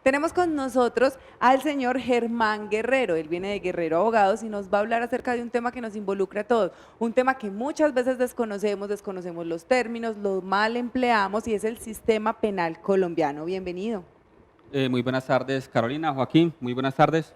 Tenemos con nosotros al señor Germán Guerrero. Él viene de Guerrero Abogados y nos va a hablar acerca de un tema que nos involucra a todos. Un tema que muchas veces desconocemos los términos, lo mal empleamos y es el sistema penal colombiano. Bienvenido. Muy buenas tardes, Carolina, Joaquín, muy buenas tardes.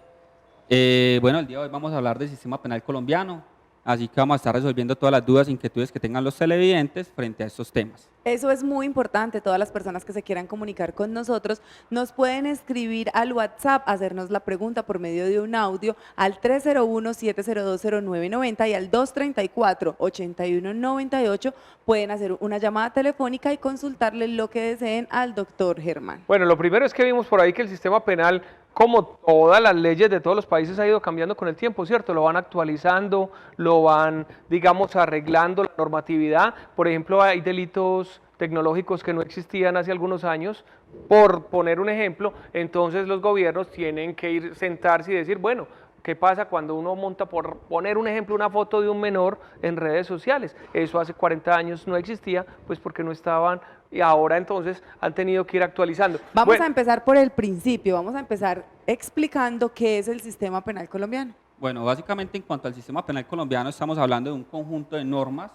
Bueno, el día de hoy vamos a hablar del sistema penal colombiano, así que vamos a estar resolviendo todas las dudas e inquietudes que tengan los televidentes frente a estos temas. Eso es muy importante. Todas las personas que se quieran comunicar con nosotros nos pueden escribir al WhatsApp, hacernos la pregunta por medio de un audio al 301-7020990 y al 234-8198. Pueden hacer una llamada telefónica y consultarle lo que deseen al doctor Germán. Bueno, lo primero es que vimos por ahí que el sistema penal, como todas las leyes de todos los países, ha ido cambiando con el tiempo, ¿cierto? Lo van actualizando, lo van, digamos, arreglando la normatividad. Por ejemplo, hay delitos tecnológicos que no existían hace algunos años, por poner un ejemplo. Entonces los gobiernos tienen que ir, sentarse y decir, bueno, ¿qué pasa cuando uno monta, por poner un ejemplo, una foto de un menor en redes sociales? Eso hace 40 años no existía, pues porque no estaban, y ahora entonces han tenido que ir actualizando. Vamos a empezar por el principio, vamos a empezar explicando qué es el sistema penal colombiano. Bueno, básicamente en cuanto al sistema penal colombiano estamos hablando de un conjunto de normas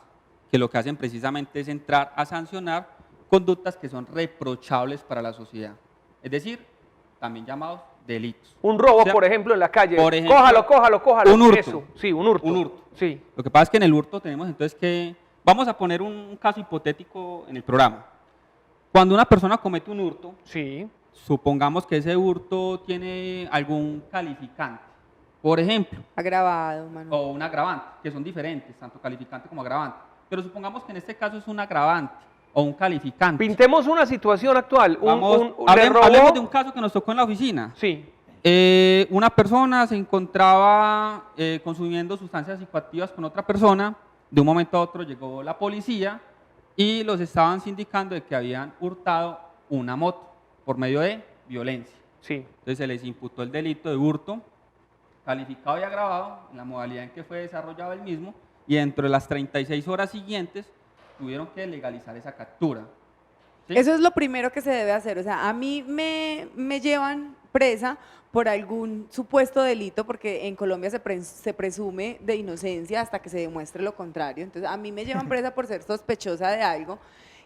que lo que hacen precisamente es entrar a sancionar conductas que son reprochables para la sociedad, es decir, también llamados delitos. Un robo, por ejemplo, en la calle. Por ejemplo, cójalo. Un hurto. Eso, sí, un hurto. Un hurto. Sí. Lo que pasa es que en el hurto tenemos entonces que, vamos a poner un caso hipotético en el programa. Cuando una persona comete un hurto, sí, supongamos que ese hurto tiene algún calificante, por ejemplo. Agravado, Manuel. O un agravante, que son diferentes, tanto calificante como agravante. Pero supongamos que en este caso es un agravante o un calificante. Pintemos una situación actual. Hablemos de un caso que nos tocó en la oficina. Sí. Una persona se encontraba consumiendo sustancias psicoactivas con otra persona. De un momento a otro llegó la policía y los estaban sindicando de que habían hurtado una moto por medio de violencia. Sí. Entonces se les imputó el delito de hurto calificado y agravado en la modalidad en que fue desarrollado el mismo, y dentro de las 36 horas siguientes tuvieron que legalizar esa captura. ¿Sí? Eso es lo primero que se debe hacer. O sea, a mí me llevan presa por algún supuesto delito, porque en Colombia se presume de inocencia hasta que se demuestre lo contrario. Entonces, a mí me llevan presa por ser sospechosa de algo,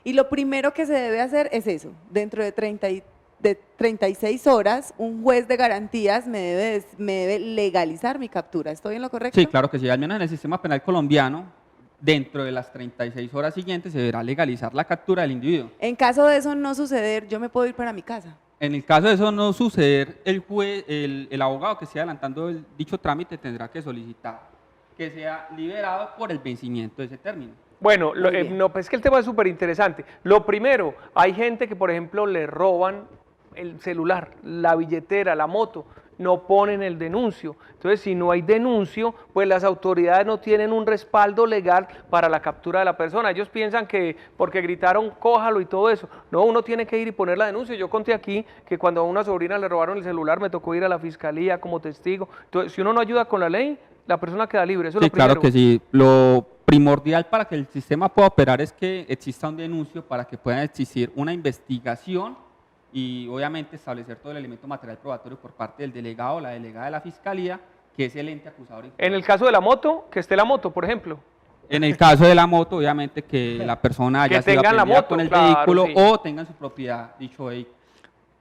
y lo primero que se debe hacer es eso. Dentro de 36 horas, un juez de garantías me debe legalizar mi captura. ¿Estoy en lo correcto? Sí, claro que sí. Al menos en el sistema penal colombiano, dentro de las 36 horas siguientes se deberá legalizar la captura del individuo. En caso de eso no suceder, yo me puedo ir para mi casa. En el caso de eso no suceder, el abogado que esté adelantando dicho trámite tendrá que solicitar que sea liberado por el vencimiento de ese término. Bueno, pues es que el tema es súper interesante. Lo primero, hay gente que, por ejemplo, le roban el celular, la billetera, la moto, no ponen el denuncio. Entonces, si no hay denuncio, pues las autoridades no tienen un respaldo legal para la captura de la persona. Ellos piensan que porque gritaron cójalo y todo eso. No, uno tiene que ir y poner la denuncia. Yo conté aquí que cuando a una sobrina le robaron el celular, me tocó ir a la fiscalía como testigo. Entonces, si uno no ayuda con la ley, la persona queda libre. Eso es lo primero. Claro que sí. Lo primordial para que el sistema pueda operar es que exista un denuncio para que pueda existir una investigación y obviamente establecer todo el elemento material probatorio por parte del delegado o la delegada de la fiscalía, que es el ente acusador. En el caso de la moto, que esté la moto, por ejemplo. En el caso de la moto, obviamente que la persona haya sido aprendida con el vehículo, sí, o tenga en su propiedad dicho vehículo.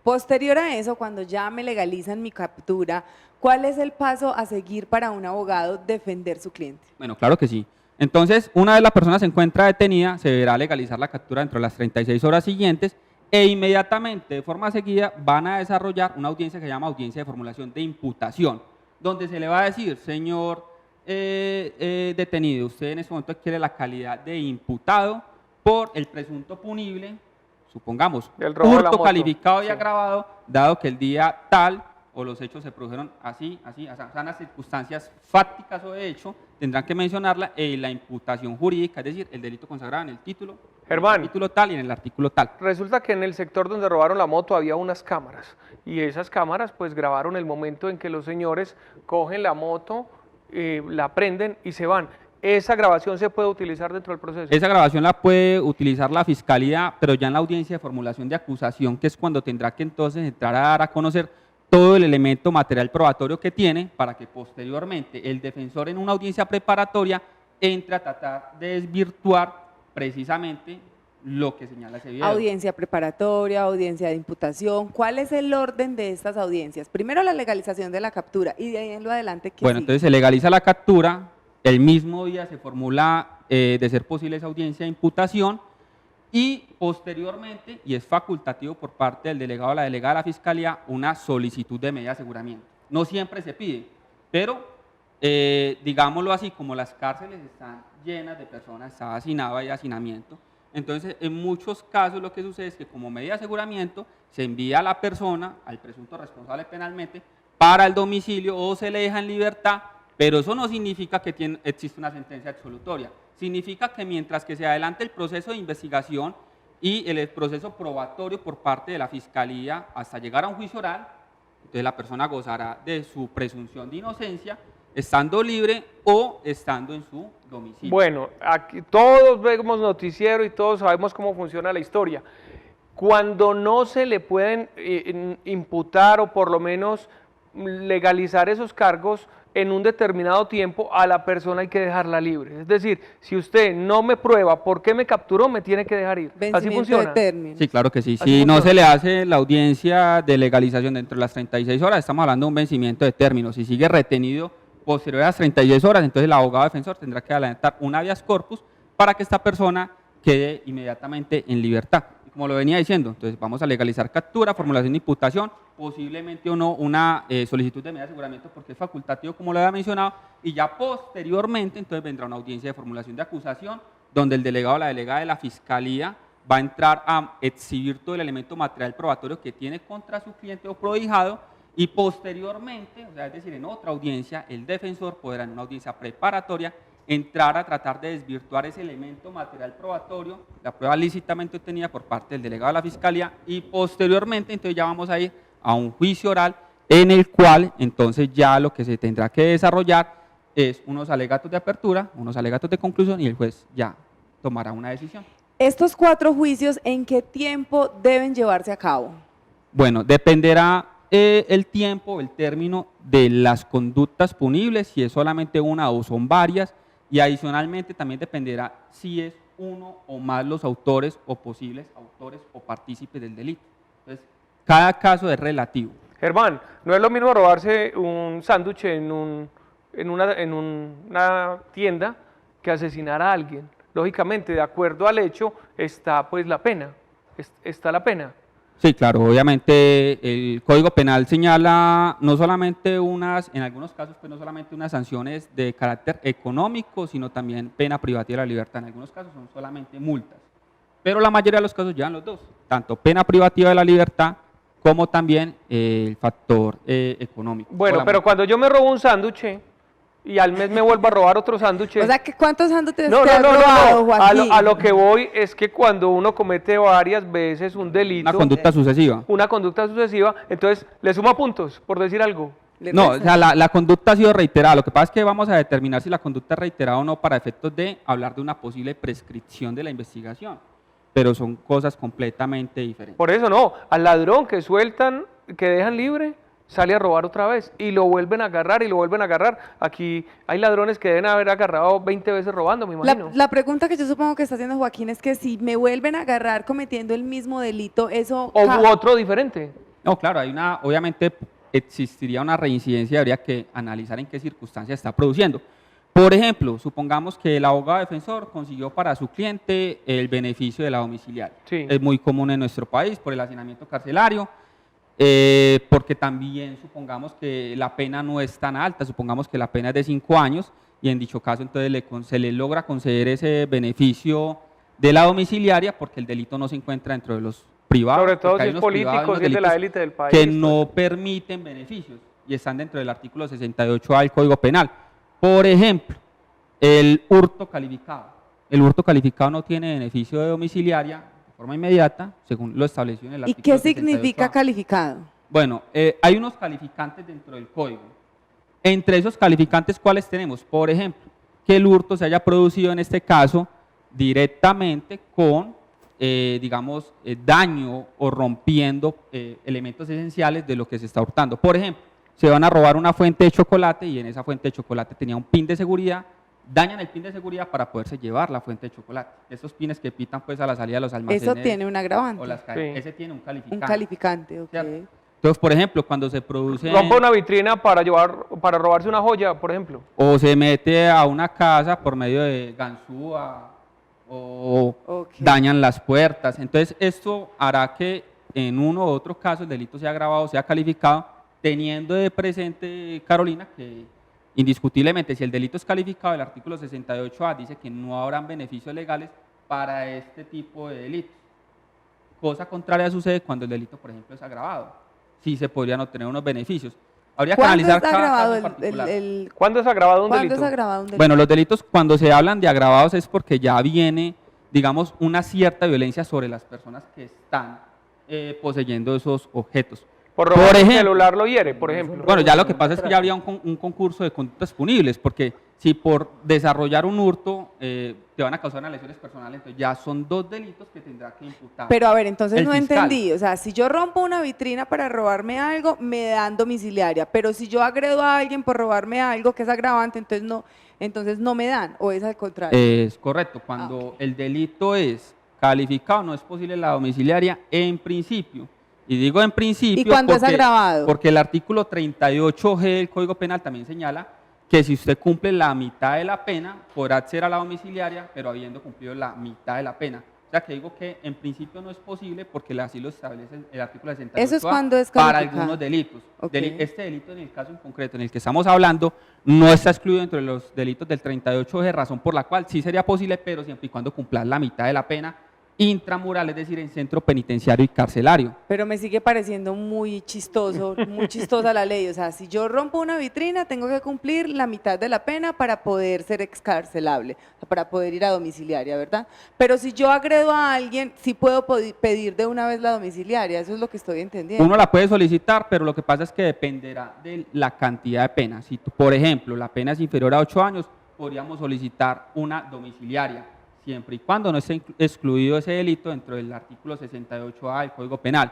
Posterior a eso, cuando ya me legalizan mi captura, ¿cuál es el paso a seguir para un abogado defender su cliente? Bueno, claro que sí. Entonces, una vez la persona se encuentra detenida, se deberá legalizar la captura dentro de las 36 horas siguientes, e inmediatamente, de forma seguida, van a desarrollar una audiencia que se llama audiencia de formulación de imputación, donde se le va a decir, señor detenido, usted en este momento adquiere la calidad de imputado por el presunto punible, supongamos, hurto calificado y agravado, dado que el día tal o los hechos se produjeron así, o sea, las circunstancias fácticas o de hecho, tendrán que mencionarla en la imputación jurídica, es decir, el delito consagrado en el título, Germán, en el título tal y en el artículo tal. Resulta que en el sector donde robaron la moto había unas cámaras, y esas cámaras pues grabaron el momento en que los señores cogen la moto, la prenden y se van. esa grabación se puede utilizar dentro del proceso. Esa grabación la puede utilizar la Fiscalía, pero ya en la audiencia de formulación de acusación, que es cuando tendrá que entonces entrar a dar a conocer todo el elemento material probatorio que tiene para que posteriormente el defensor en una audiencia preparatoria entre a tratar de desvirtuar precisamente lo que señala ese video. Audiencia preparatoria, audiencia de imputación. ¿Cuál es el orden de estas audiencias? Primero la legalización de la captura y de ahí en lo adelante, ¿qué Bueno, sigue? entonces se legaliza la captura, el mismo día se formula, de ser posible, esa audiencia de imputación y posteriormente, y es facultativo por parte del delegado o la delegada de la Fiscalía, una solicitud de medida de aseguramiento. No siempre se pide, pero digámoslo así, como las cárceles están llenas de personas, está hacinado y hacinamiento, entonces en muchos casos lo que sucede es que como medida de aseguramiento se envía a la persona, al presunto responsable penalmente, para el domicilio o se le deja en libertad, pero eso no significa que existe una sentencia absolutoria, significa que mientras que se adelante el proceso de investigación y el proceso probatorio por parte de la Fiscalía hasta llegar a un juicio oral, entonces la persona gozará de su presunción de inocencia, estando libre o estando en su domicilio. Bueno, aquí todos vemos noticiero y todos sabemos cómo funciona la historia. Cuando no se le pueden imputar o por lo menos legalizar esos cargos en un determinado tiempo, a la persona hay que dejarla libre. Es decir, si usted no me prueba por qué me capturó, me tiene que dejar ir. ¿Así Vencimiento funciona? de término. Sí, claro que sí. Así Si no funciona. se le hace la audiencia de legalización dentro de las 36 horas, estamos hablando de un vencimiento de término. Si sigue retenido posterior a las 36 horas, entonces el abogado defensor tendrá que adelantar un habeas corpus para que esta persona quede inmediatamente en libertad. Y como lo venía diciendo, entonces vamos a legalizar captura, formulación de imputación, posiblemente o no una solicitud de medida de aseguramiento porque es facultativo, como lo había mencionado, y ya posteriormente entonces vendrá una audiencia de formulación de acusación, donde el delegado o la delegada de la Fiscalía va a entrar a exhibir todo el elemento material probatorio que tiene contra su cliente o prohijado, y posteriormente, o sea, es decir, en otra audiencia, el defensor podrá en una audiencia preparatoria entrar a tratar de desvirtuar ese elemento material probatorio, la prueba lícitamente obtenida por parte del delegado de la Fiscalía, y posteriormente entonces ya vamos a ir a un juicio oral en el cual entonces ya lo que se tendrá que desarrollar es unos alegatos de apertura, unos alegatos de conclusión y el juez ya tomará una decisión. Estos 4 juicios, ¿en qué tiempo deben llevarse a cabo? Bueno, dependerá el tiempo, el término de las conductas punibles, si es solamente una o son varias, y adicionalmente también dependerá si es uno o más los autores o posibles autores o partícipes del delito. Entonces, cada caso es relativo. Germán, no es lo mismo robarse un sándwich en una tienda que asesinar a alguien. Lógicamente, de acuerdo al hecho, está pues la pena. Está la pena. Sí, claro, obviamente el Código Penal señala no solamente en algunos casos, pues no solamente unas sanciones de carácter económico, sino también pena privativa de la libertad. En algunos casos son solamente multas, pero la mayoría de los casos llevan los dos, tanto pena privativa de la libertad como también el factor económico. Bueno, pero cuando yo me robo un sándwich y al mes me vuelvo a robar otro sándwich. O sea, ¿cuántos sándwiches No, te has robado, Joaquín? A lo que voy es que cuando uno comete varias veces un delito, Una conducta sucesiva. una conducta sucesiva, entonces le suma puntos, por decir algo. No, o sea, la conducta ha sido reiterada. Lo que pasa es que vamos a determinar si la conducta es reiterada o no para efectos de hablar de una posible prescripción de la investigación. Pero son cosas completamente diferentes. Por eso no, al ladrón que sueltan, que dejan libre, sale a robar otra vez y lo vuelven a agarrar y lo vuelven a agarrar. Aquí hay ladrones que deben haber agarrado 20 veces robando, me imagino. La pregunta que yo supongo que está haciendo Joaquín es que si me vuelven a agarrar cometiendo el mismo delito, eso... O otro diferente. No, claro, obviamente existiría una reincidencia y habría que analizar en qué circunstancias está produciendo. Por ejemplo, supongamos que el abogado defensor consiguió para su cliente el beneficio de la domiciliaria. Sí. Es muy común en nuestro país por el hacinamiento carcelario, porque también supongamos que la pena no es tan alta, supongamos que la pena es de 5 años y en dicho caso entonces se le logra conceder ese beneficio de la domiciliaria porque el delito no se encuentra dentro de los privados. Sobre todo porque si hay es unos privados, político, unos si es de la delitos élite del país. que no permiten beneficios y están dentro del artículo 68A del Código Penal. Por ejemplo, el hurto calificado. El hurto calificado no tiene beneficio de domiciliaria de forma inmediata, según lo establecido en el ¿Y artículo qué 68A. significa calificado? Bueno, hay unos calificantes dentro del código. Entre esos calificantes, ¿cuáles tenemos? Por ejemplo, que el hurto se haya producido en este caso directamente con, daño o rompiendo elementos esenciales de lo que se está hurtando. Por ejemplo, se van a robar una fuente de chocolate y en esa fuente de chocolate tenía un pin de seguridad, dañan el pin de seguridad para poderse llevar la fuente de chocolate. Esos pines que pitan pues a la salida de los almacenes. Eso tiene un agravante. O las Sí. ese tiene un calificante. Un calificante, ok. ¿Cierto? Entonces, por ejemplo, cuando se produce Rompa una vitrina para robarse una joya, por ejemplo. o se mete a una casa por medio de ganzúa o Ok. dañan las puertas. Entonces, esto hará que en uno u otro caso el delito sea agravado, sea calificado, teniendo de presente, Carolina, que indiscutiblemente si el delito es calificado, el artículo 68A dice que no habrán beneficios legales para este tipo de delitos. Cosa contraria sucede cuando el delito, por ejemplo, es agravado. Sí se podrían obtener unos beneficios. Habría que ¿Cuándo analizar está cada agravado caso en particular. ¿Cuándo es agravado un ¿Cuándo delito? es agravado un delito? Bueno, los delitos, cuando se hablan de agravados es porque ya viene, digamos, una cierta violencia sobre las personas que están poseyendo esos objetos. Por robar Por un ejemplo. celular lo hiere, por ejemplo. Bueno, ya lo que pasa es que ya habría un concurso de conductas punibles, porque si por desarrollar un hurto te van a causar unas lesiones personales, entonces ya son 2 delitos que tendrá que imputar. Pero a ver, entonces el no fiscal. entendí. O sea, si yo rompo una vitrina para robarme algo, me dan domiciliaria. Pero si yo agredo a alguien por robarme algo que es agravante, entonces no me dan. ¿O es al contrario? Es correcto, cuando el delito es calificado no es posible la domiciliaria en principio. Y digo en principio ¿Y cuando es agravado? porque el artículo 38G del Código Penal también señala que si usted cumple la mitad de la pena, podrá acceder a la domiciliaria, pero habiendo cumplido la mitad de la pena. O sea que digo que en principio no es posible porque así lo establece el artículo 68 Eso es cuando es para calificado. algunos delitos. Ok. Este delito en el caso en concreto en el que estamos hablando no está excluido dentro de los delitos del 38G, razón por la cual sí sería posible, pero siempre y cuando cumpla la mitad de la pena intramural, es decir, en centro penitenciario y carcelario. Pero me sigue pareciendo muy chistosa la ley. O sea, si yo rompo una vitrina, tengo que cumplir la mitad de la pena para poder ser excarcelable, o sea, para poder ir a domiciliaria, ¿verdad? Pero si yo agredo a alguien, sí puedo pedir de una vez la domiciliaria, eso es lo que estoy entendiendo. Uno la puede solicitar, pero lo que pasa es que dependerá de la cantidad de pena. Si, por ejemplo, la pena es inferior a 8 años, podríamos solicitar una domiciliaria, siempre y cuando no esté excluido ese delito dentro del artículo 68A del Código Penal.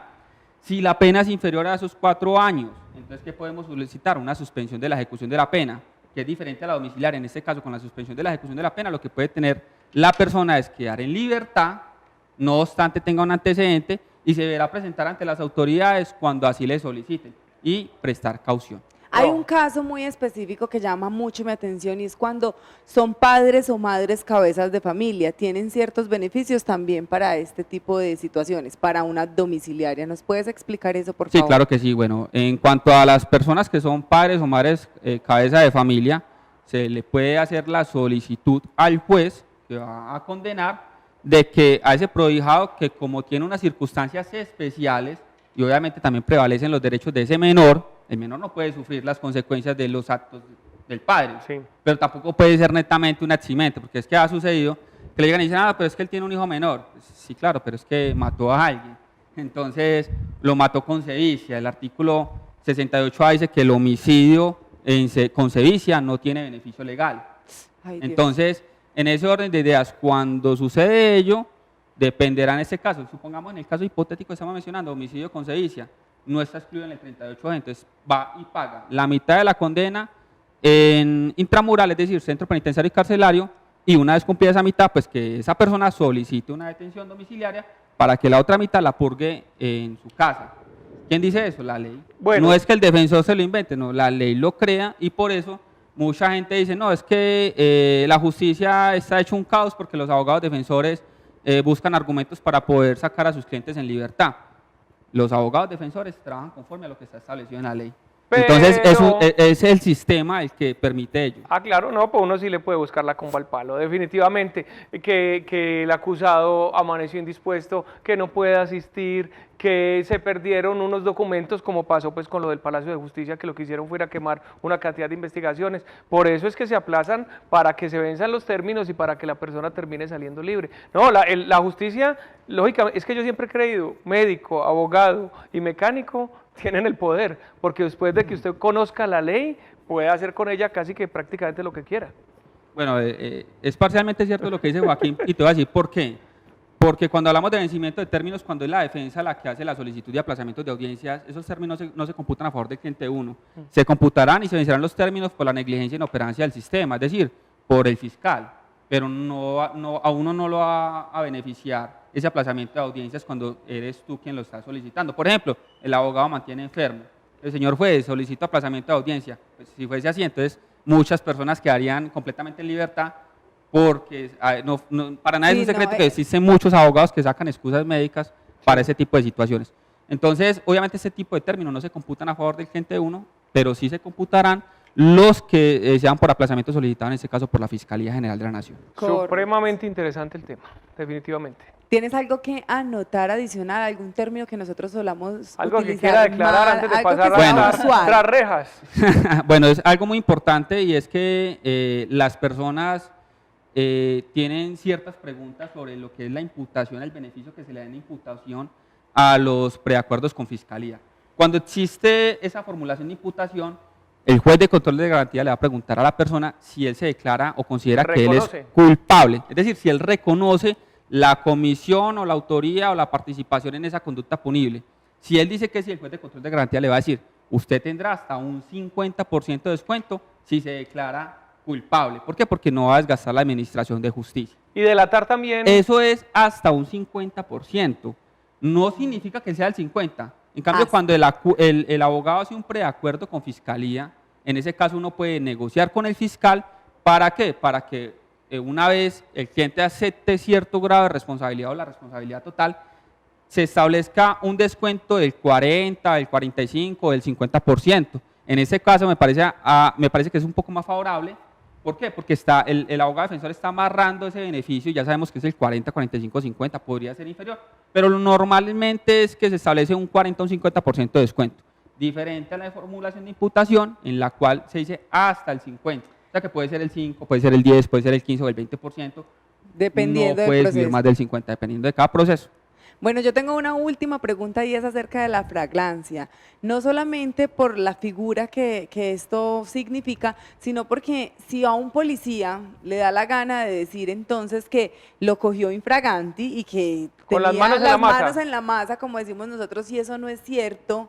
Si la pena es inferior a esos 4 años, entonces, ¿qué podemos solicitar? Una suspensión de la ejecución de la pena, que es diferente a la domiciliaria. En este caso, con la suspensión de la ejecución de la pena, lo que puede tener la persona es quedar en libertad, no obstante tenga un antecedente, y se deberá presentar ante las autoridades cuando así le soliciten, y prestar caución. Hay No. un caso muy específico que llama mucho mi atención y es cuando son padres o madres cabezas de familia. Tienen ciertos beneficios también para este tipo de situaciones, para una domiciliaria. ¿Nos puedes explicar eso, por Sí, favor? claro que sí. Bueno, en cuanto a las personas que son padres o madres cabeza de familia, se le puede hacer la solicitud al juez que va a condenar de que a ese prohijado que como tiene unas circunstancias especiales y obviamente también prevalecen los derechos de ese menor, el menor no puede sufrir las consecuencias de los actos del padre, Sí. pero tampoco puede ser netamente un eximente, porque es que ha sucedido que le llegan y dicen, pero es que él tiene un hijo menor. Sí, claro, pero es que mató a alguien. Entonces, lo mató con sevicia. El artículo 68A dice que el homicidio con sevicia no tiene beneficio legal. Ay, Dios. Entonces, en ese orden de ideas, cuando sucede ello, dependerá en este caso, supongamos en el caso hipotético que estamos mencionando, homicidio con sevicia, no está excluido en el 38G, entonces va y paga la mitad de la condena en intramural, es decir, centro penitenciario y carcelario, y una vez cumplida esa mitad, pues que esa persona solicite una detención domiciliaria para que la otra mitad la purgue en su casa. ¿Quién dice eso? La ley. Bueno. No es que el defensor se lo invente, no, la ley lo crea y por eso mucha gente dice, no, es que la justicia está hecho un caos porque los abogados defensores buscan argumentos para poder sacar a sus clientes en libertad. Los abogados defensores trabajan conforme a lo que está establecido en la ley. Entonces, es el sistema el que permite ello. Ah, claro, no, pues uno sí le puede buscar la comba al palo, definitivamente, que el acusado amaneció indispuesto, que no puede asistir, que se perdieron unos documentos, como pasó pues con lo del Palacio de Justicia, que lo que hicieron fue quemar una cantidad de investigaciones. Por eso es que se aplazan para que se venzan los términos y para que la persona termine saliendo libre. No, la justicia, lógicamente, es que yo siempre he creído, médico, abogado y mecánico tienen el poder, porque después de que usted conozca la ley, puede hacer con ella casi que prácticamente lo que quiera. Bueno, es parcialmente cierto lo que dice Joaquín y te voy a decir por qué. Porque cuando hablamos de vencimiento de términos, cuando es la defensa la que hace la solicitud de aplazamiento de audiencias, esos términos no se computan a favor del cliente 1. Se computarán y se vencerán los términos por la negligencia e inoperancia del sistema, es decir, por el fiscal. Pero a uno no lo va a beneficiar ese aplazamiento de audiencias cuando eres tú quien lo está solicitando. Por ejemplo, el abogado mantiene enfermo. El señor juez solicita aplazamiento de audiencia. Pues, si fuese así, entonces muchas personas quedarían completamente en libertad porque para nadie es un secreto que existen muchos abogados que sacan excusas médicas para ese tipo de situaciones. Entonces, obviamente, ese tipo de términos no se computan a favor del cliente 1, pero sí se computarán los que sean por aplazamiento solicitado, en este caso por la Fiscalía General de la Nación. Supremamente interesante el tema, definitivamente. ¿Tienes algo que anotar adicional, algún término que nosotros solamos algo utilizar que quiera declarar mal, antes de algo pasar que sea a usual? tras rejas? Bueno, es algo muy importante y es que las personas tienen ciertas preguntas sobre lo que es la imputación, el beneficio que se le da en imputación a los preacuerdos con Fiscalía. Cuando existe esa formulación de imputación, el juez de control de garantía le va a preguntar a la persona si él se declara o considera que él es culpable, es decir, si él reconoce la comisión o la autoría o la participación en esa conducta punible. Si él dice que sí, el juez de control de garantía le va a decir, usted tendrá hasta un 50% de descuento si se declara culpable. ¿Por qué? Porque no va a desgastar la administración de justicia. Y delatar también. Eso es hasta un 50%. No significa que sea el 50%. En cambio, cuando el abogado hace un preacuerdo con Fiscalía, en ese caso uno puede negociar con el fiscal. ¿Para qué? Para que una vez el cliente acepte cierto grado de responsabilidad o la responsabilidad total, se establezca un descuento del 40%, del 45%, del 50%. En ese caso me parece que es un poco más favorable. ¿Por qué? Porque el abogado defensor está amarrando ese beneficio y ya sabemos que es el 40, 45, 50, podría ser inferior, pero normalmente es que se establece un 40 o un 50% de descuento, diferente a la formulación de imputación en la cual se dice hasta el 50%, o sea que puede ser el 5, puede ser el 10, puede ser el 15 o el 20%, dependiendo no puede del subir proceso. más del 50%, dependiendo de cada proceso. Bueno, yo tengo una última pregunta y es acerca de la flagrancia. No solamente por la figura que esto significa, sino porque si a un policía le da la gana de decir entonces que lo cogió infraganti y que Con las tenía manos en la masa. manos en la masa, como decimos nosotros, y eso no es cierto,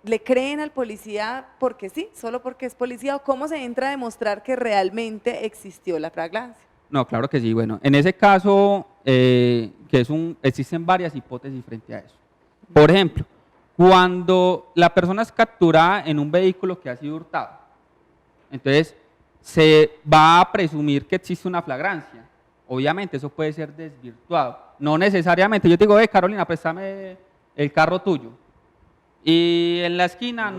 ¿le creen al policía porque sí, solo porque es policía? ¿O cómo se entra a demostrar que realmente existió la flagrancia? No, claro que sí. Bueno, en ese caso, existen varias hipótesis frente a eso. Por ejemplo, cuando la persona es capturada en un vehículo que ha sido hurtado, entonces se va a presumir que existe una flagrancia. Obviamente eso puede ser desvirtuado. No necesariamente. Yo te digo, Carolina, préstame el carro tuyo. Y en la esquina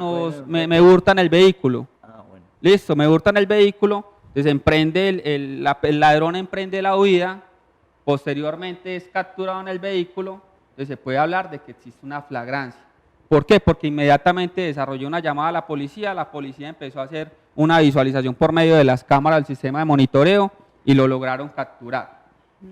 me hurtan el vehículo. Bueno. Listo, me hurtan el vehículo. Entonces el ladrón emprende la huida, posteriormente es capturado en el vehículo, entonces se puede hablar de que existe una flagrancia. ¿Por qué? Porque inmediatamente desarrolló una llamada a la policía empezó a hacer una visualización por medio de las cámaras del sistema de monitoreo y lo lograron capturar,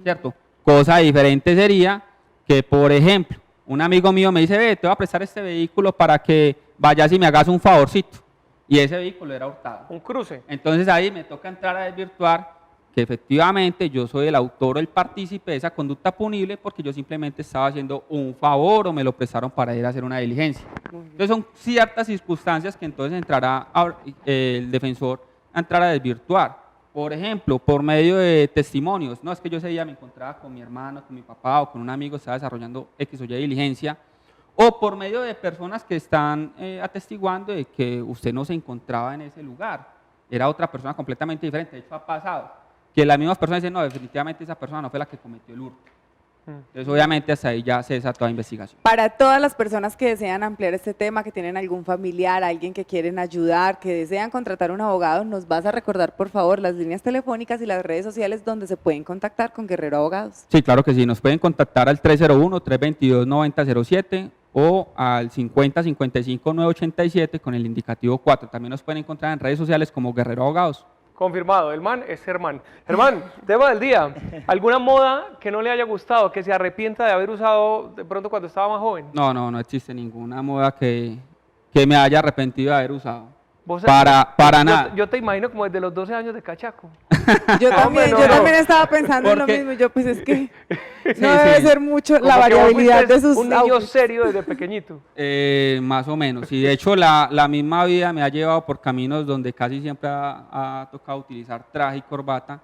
¿cierto? Cosa diferente sería que, por ejemplo, un amigo mío me dice, te voy a prestar este vehículo para que vayas y me hagas un favorcito. Y ese vehículo era hurtado. Un cruce. Entonces ahí me toca entrar a desvirtuar que efectivamente yo soy el autor o el partícipe de esa conducta punible porque yo simplemente estaba haciendo un favor o me lo prestaron para ir a hacer una diligencia. Entonces son ciertas circunstancias que entonces entrará el defensor a entrar a desvirtuar. Por ejemplo, por medio de testimonios. No, es que yo ese día me encontraba con mi hermano, con mi papá o con un amigo, estaba desarrollando X o Y diligencia. O por medio de personas que están atestiguando de que usted no se encontraba en ese lugar, era otra persona completamente diferente. De hecho, ha pasado que las mismas personas dicen, no, definitivamente esa persona no fue la que cometió el hurto. Entonces, obviamente, hasta ahí ya se desató la investigación. Para todas las personas que desean ampliar este tema, que tienen algún familiar, alguien que quieren ayudar, que desean contratar un abogado, nos vas a recordar, por favor, las líneas telefónicas y las redes sociales donde se pueden contactar con Guerrero Abogados. Sí, claro que sí. Nos pueden contactar al 301-322-9007 o al 50-55-987 con el indicativo 4. También nos pueden encontrar en redes sociales como Guerrero Abogados. Confirmado, el man es Germán. Germán, tema del día. ¿Alguna moda que no le haya gustado, que se arrepienta de haber usado de pronto cuando estaba más joven? No existe ninguna moda que me haya arrepentido de haber usado. Vos Para nada. Yo te imagino como desde los 12 años de cachaco. Yo Hombre, también, no, yo no. también estaba pensando en lo Porque- mismo. Yo, pues es que Sí, no debe sí. ser mucho Como la que vos variabilidad fuiste de sus un niño outfits. serio desde pequeñito. Más o menos. Y de hecho la misma vida me ha llevado por caminos donde casi siempre ha tocado utilizar traje y corbata,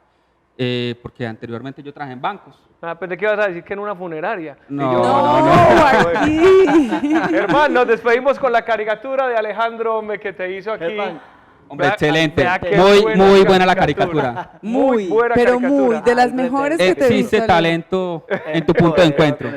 porque anteriormente yo trabajé en bancos. Ah, pensé que ibas a decir que en una funeraria. Y No, yo, No, aquí. Hermano, nos despedimos con la caricatura de Alejandro, hombre, que te hizo aquí. Germán. Hombre, Vea- excelente. vea qué Muy buena la caricatura. Muy buena pero caricatura. muy, de las Al frente mejores del que te he Existe visto. talento en tu punto de encuentro.